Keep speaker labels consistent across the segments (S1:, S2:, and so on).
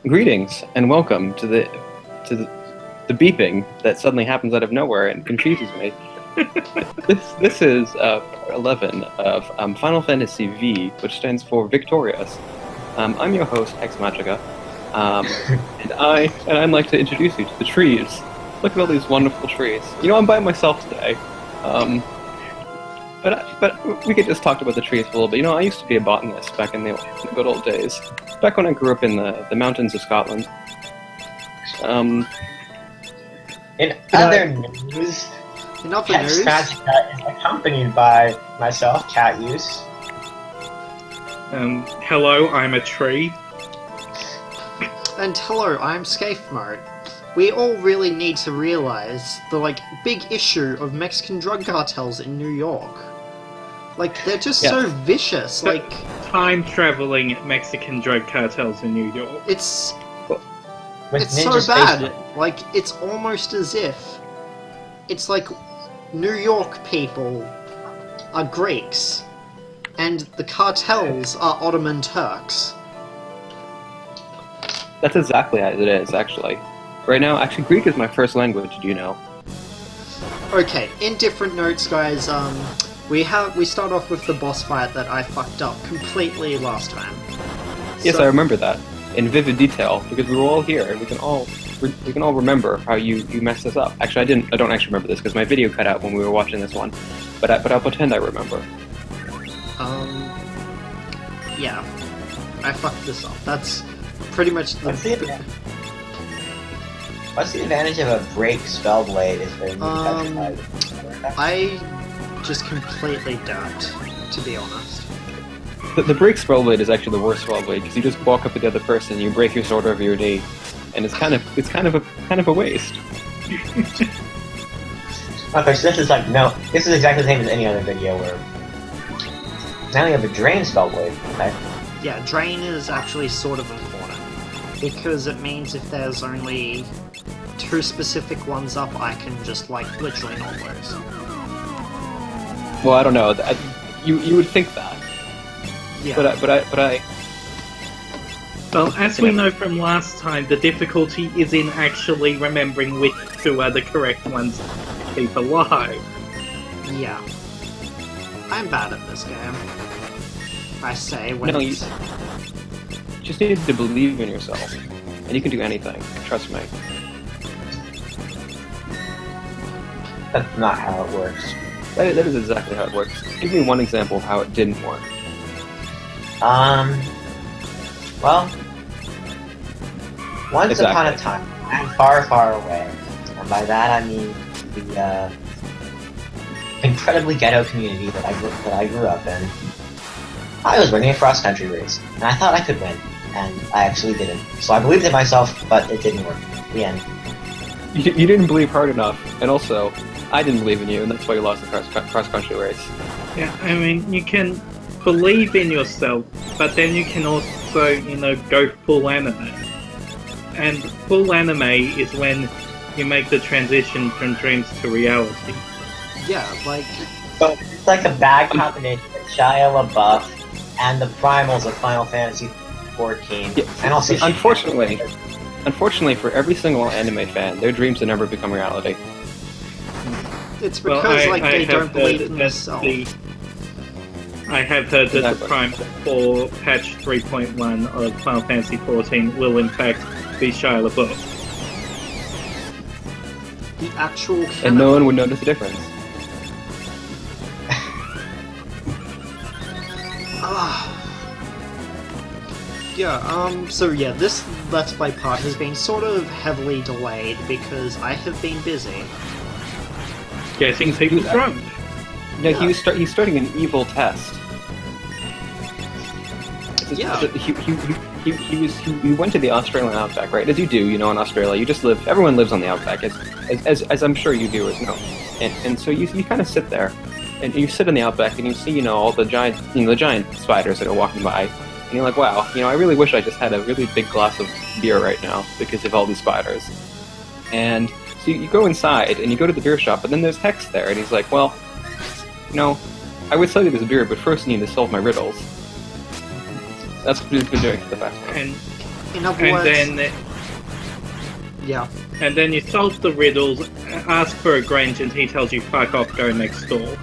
S1: Greetings and welcome to the beeping that suddenly happens out of nowhere and confuses me. This is part 11 of Final Fantasy V, which stands for Victorious. I'm your host Hex Magica, and I'd like to introduce you to the trees. Look at all these wonderful trees. You know, I'm by myself today. But we could just talk about the trees for a little bit. You know, I used to be a botanist back in the good old days. Back when I grew up in the mountains of Scotland.
S2: In other news, Hex Magica is accompanied by myself, Cat Use.
S3: Hello, I'm a tree.
S4: And hello, I'm Scafemart. We all really need to realize the big issue of Mexican drug cartels in New York. They're just so vicious.
S3: Time-traveling Mexican drug cartels in New York.
S4: It's so bad. It's almost as if it's like New York people are Greeks and the cartels are Ottoman Turks.
S1: That's exactly as it is, actually. Right now, actually, Greek is my first language, do you know?
S4: Okay, in different notes, guys, we start off with the boss fight that I fucked up completely last time.
S1: Yes, I remember that in vivid detail because we were all here and we can all remember how you messed this up. Actually, I don't actually remember this because my video cut out when we were watching this one, but I'll pretend I remember.
S4: Yeah, I fucked this up. That's pretty much the.
S2: What's the advantage of a break spell blade if they're
S4: I just completely don't, to be honest.
S1: The break spell blade is actually the worst spell blade because you just walk up to the other person and you break your sword over your knee, and it's kind of a waste.
S2: Okay, so this is this is exactly the same as any other video where now you have a drain spell blade. Okay.
S4: Yeah, drain is actually sort of important because it means if there's only 2 specific ones up, I can just literally not lose.
S1: Well, I don't know. You would think that.
S4: Yeah.
S1: But I.
S3: Well, as we know from last time, the difficulty is in actually remembering which 2 are the correct ones to keep alive.
S4: Yeah. I'm bad at this game. I say when
S1: you just need to believe in yourself, and you can do anything. Trust me.
S2: That's not how it works.
S1: That is exactly how it works. Give me one example of how it didn't work.
S2: Well, once upon a time, and far, far away, and by that I mean the incredibly ghetto community that I grew up in. I was running a cross-country race, and I thought I could win, and I actually didn't. So I believed in myself, but it didn't work. The end.
S1: You didn't believe hard enough, and also, I didn't believe in you, and that's why you lost the cross-country race.
S3: Yeah, I mean, you can believe in yourself, but then you can also, go full anime. And full anime is when you make the transition from dreams to reality.
S4: Yeah,
S2: So it's like a bad combination of Shia LaBeouf and the primals of Final Fantasy XIV,
S1: yeah,
S2: and also
S1: Unfortunately for every single anime fan, their dreams have never become reality.
S4: it's because they don't believe in themselves.
S3: I have heard that the prime for patch 3.1 of Final Fantasy XIV will in fact be Shia LaBeouf.
S4: The actual canon.
S1: And no one would notice the difference.
S4: So yeah, this Let's Play part has been sort of heavily delayed because I have been busy.
S3: Getting people drunk.
S1: No, he's starting an evil test.
S4: Yeah.
S1: He went to the Australian outback, right? As you do, in Australia, you just live. Everyone lives on the outback, as I'm sure you viewers know. And so you kind of sit there, and you sit in the outback, and you see, all the giant spiders that are walking by. And you're like, wow, I really wish I just had a really big glass of beer right now because of all these spiders. And so you go inside and you go to the beer shop, and then there's Hex there, and he's like, well, I would sell you this beer, but first you need to solve my riddles. That's what he's been doing for the past one.
S4: In other
S3: And
S4: words,
S3: then
S4: yeah.
S3: and then you solve the riddles, ask for a Grange, and he tells you fuck off, go next door.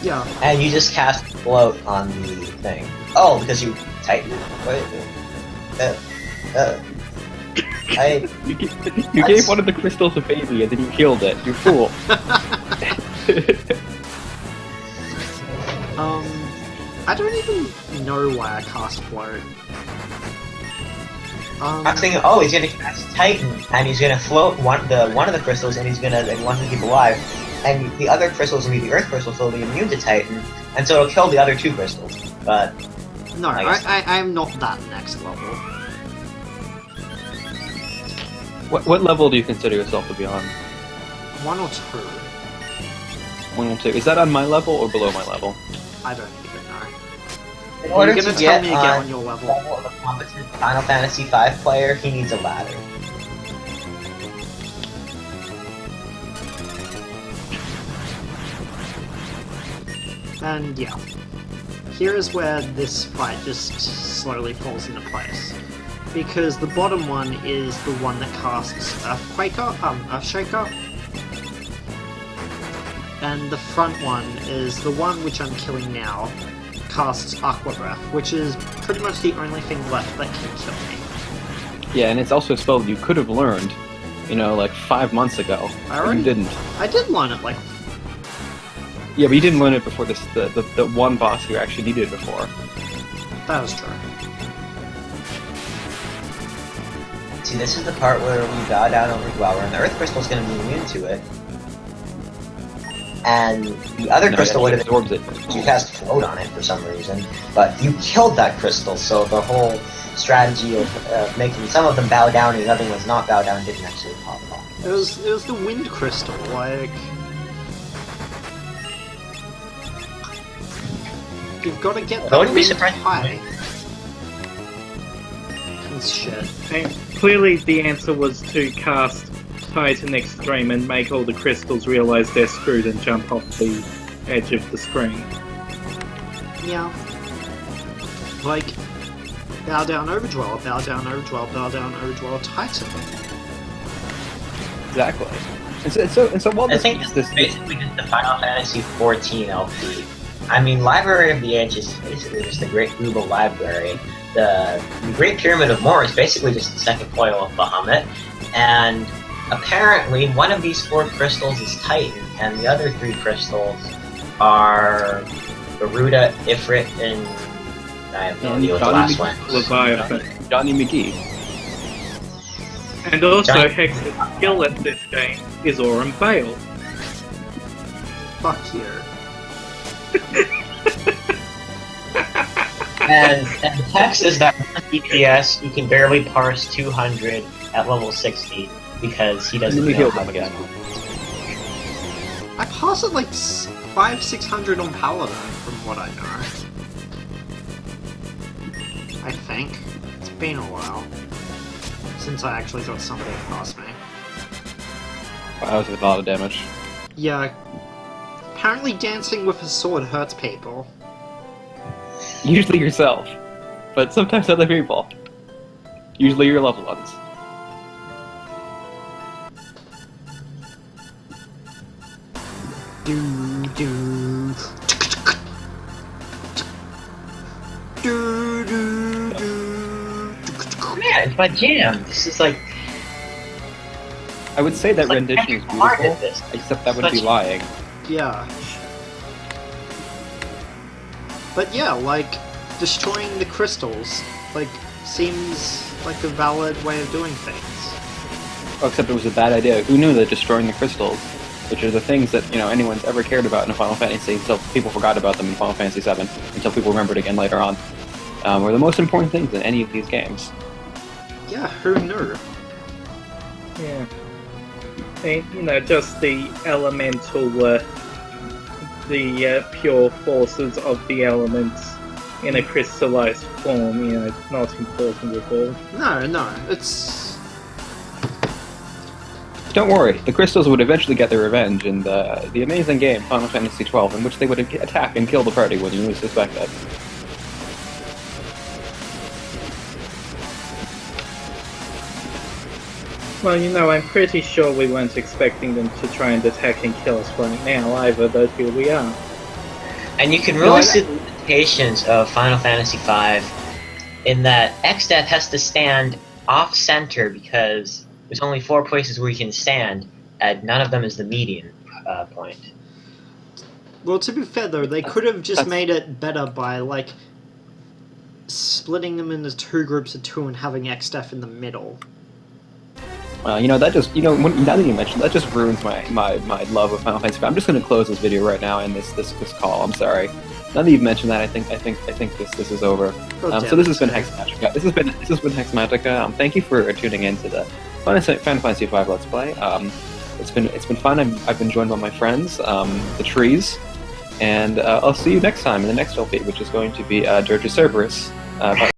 S4: Yeah.
S2: And you just cast float on the thing. Oh, because you tighten it?
S1: You gave one of the crystals a baby and then you killed it. You fool.
S4: I don't even know why I cast float.
S2: I was thinking, oh, he's gonna cast Titan, and he's gonna float one of the crystals, and he's gonna want to keep alive, and the other crystals will be the Earth crystals, so they'll be immune to Titan, and so it'll kill the other two crystals. But
S4: No,
S2: I guess-
S4: I'm not that next level.
S1: What level do you consider yourself to be on?
S4: 1 or 2.
S1: 1 or 2. Is that on my level or below my level?
S4: I don't even know.
S2: in order
S4: You're
S2: to
S4: gonna tell
S2: get
S4: me to get on
S2: on
S4: your level.
S2: level of a competent Final Fantasy V player, he needs a ladder.
S4: And yeah. Here is where this fight just slowly falls into place. Because the bottom one is the one that casts Earthshaker. And the front one is the one which I'm killing now, casts Aqua Breath, which is pretty much the only thing left that can kill me.
S1: Yeah, and it's also a spell you could have learned, like 5 months ago.
S4: I
S1: and
S4: already-
S1: you didn't.
S4: I did learn it like...
S1: Yeah, but you didn't learn it before the one boss you actually needed it before.
S4: That is true.
S2: See, this is the part where we bow down over Dweller, and the Earth Crystal's gonna be immune to it. And the other
S1: No,
S2: crystal
S1: it
S2: would have
S1: absorbs it.
S2: you cast float on it for some reason, but you killed that crystal, so the whole strategy of making some of them bow down and the other ones not bow down didn't actually pop off.
S4: It was the wind crystal, like... You've got to get
S2: I
S4: that
S2: wouldn't be
S4: wind
S2: surprised.
S4: high. It's shit.
S3: And clearly the answer was to cast Titan Extreme and make all the crystals realize they're screwed and jump off the edge of the screen.
S4: Yeah. Like, bow down Overdweller, bow down Overdweller, bow down Overdweller Titan.
S1: Exactly. And so while
S2: I think
S1: this
S2: this is basically just the Final Fantasy XIV LP. I mean, Library of the Edge is basically just a great Google library. The Great Pyramid of Moor is basically just the second foil of Bahamut, and apparently one of these 4 crystals is Titan, and the other 3 crystals are Garuda, Ifrit, and I have no idea what the last one is.
S3: Leviathan.
S1: Johnny McGee.
S3: And also
S2: Giant-
S3: Hex's skill at this game is Aurum Vale.
S4: Fuck you.
S2: And the text is that DPS you can barely parse 200 at level 60 because he doesn't
S1: And then you
S2: know
S1: heal
S2: how
S1: them
S2: to
S1: again.
S4: I pass it like 500-600 on Paladin, from what I know. I think. It's been a while since I actually got somebody past me.
S1: Wow, that was a lot of damage.
S4: Yeah. Apparently dancing with a sword hurts people.
S1: Usually yourself, but sometimes other people. Usually your loved ones.
S4: Do do. Do do do.
S2: Man, it's my jam. This is like
S1: I would say that
S2: it's like
S1: rendition is
S2: Kendrick Lamar
S1: beautiful,
S2: did this.
S1: except that would be
S2: Such-
S1: lying.
S4: Yeah. But yeah, like, destroying the crystals, like, seems like a valid way of doing things.
S1: Oh, except it was a bad idea. Who knew that destroying the crystals, which are the things that anyone's ever cared about in a Final Fantasy until people forgot about them in Final Fantasy VII, until people remembered again later on, were the most important things in any of these games.
S4: Yeah, who knew?
S3: Yeah. And, just the elemental, the pure forces of the elements in a crystallized form, not important at all.
S4: No, it's...
S1: Don't worry, the crystals would eventually get their revenge in the amazing game Final Fantasy XII, in which they would attack and kill the party when you least suspect it.
S3: Well, I'm pretty sure we weren't expecting them to try and attack and kill us right now either, but here we are.
S2: And you can really see the limitations of Final Fantasy V in that X-Death has to stand off-center because there's only 4 places where you can stand, and none of them is the median point.
S4: Well, to be fair though, they could have just made it better by, like, splitting them into 2 groups of 2 and having X-Death in the middle.
S1: Well, that just, now that you mentioned, that just ruins my love of Final Fantasy V. I'm just going to close this video right now and this call. I'm sorry. Now that you've mentioned that, I think this is over. So this has been Hexmatica. This has been Hexmatica. Thank you for tuning in to the Final Fantasy V Let's Play. It's been fun. I've been joined by my friends, the trees, and I'll see you next time in the next LP, which is going to be Dirge of Cerberus.